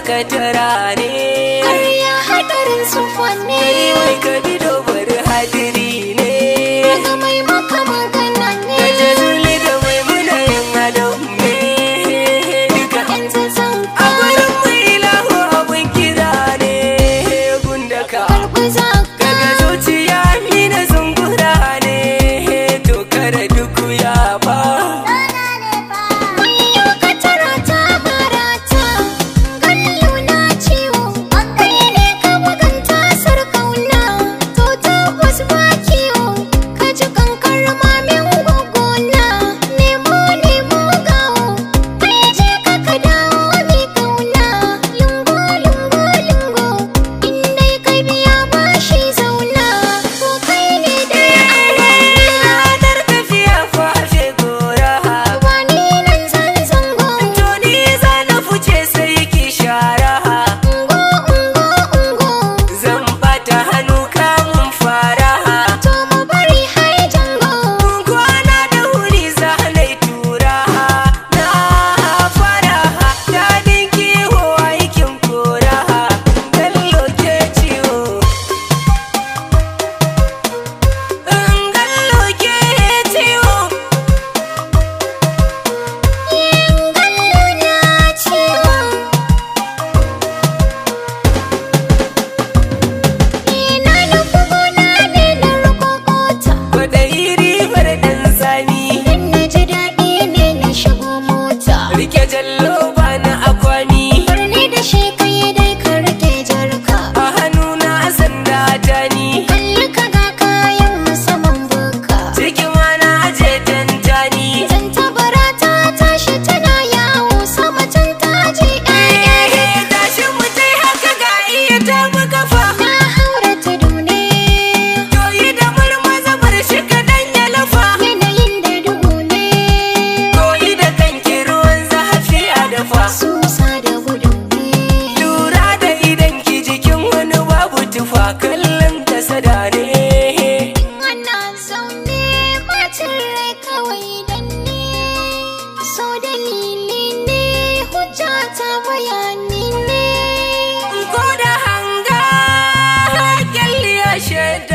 baka tara ne. Ƙarya hadarin sufanne. Kai mai ka bi dobar hadiri ne. Daga mai maka magana ne. Da jazuli da mai munayin adam ne. Duka Yanzu zan a gurin mai ilahu abun kira ne. Gundaka karɓi zaka. daga zuciya mina zungura ne. To kare duk ya ba. Wayo ka tara ta barata. Gallo na ciwo. Kai ne ka buganta sarƙauna. To tabbas ba kiwo. Ka ji kankar mamin gwaggona. Nemo gawo. Kai je ka dawo mai kauna. Lungo. In dai ka biya bashi zauna. Ko kai ne dai a Ranar tafiya fashe gora. ba ni nan zan zango. To ni za na fice sai ki shara. Ungo. Zan bata hannu kamun fara. To mu bari hai jango. Kwana da wuri za na yi tura. Na fara daɗin kiwo aikin kora. Gallo ke ciwo. Gallo ke ciwo. Gallo na ciwo. Na nufi gona ne na rukokota. Kwaɗayi ribar ɗan sani. Dan na ji daɗi ne na shigo mota. Rike jallo ba na akwani. Birni da shi kai dai ka rike jarka. A hannuna sanda ta ni. Kalli ka ga kayan musamman buka. Ciki ma na aje tantani. Tantabara ta tashi tana yawo sama can ta je ƴaƴa. Tashi mu tai haka ga iya ta mu kafa. Na haura tudu ne. Toyi da marmaza bar shi kaɗan ya lafa. Yanayin da duhu ne. Koyi da kanki ruwan zafi a dafa. Susa da gudu ne. Lura da idan ki jikin wani babu tufa kallon ta sada ne. Ana zaune bacin rai kawai dan ne. So dalili ne hujja ta bayani ne. Ko da hanga kyalli ya shaida.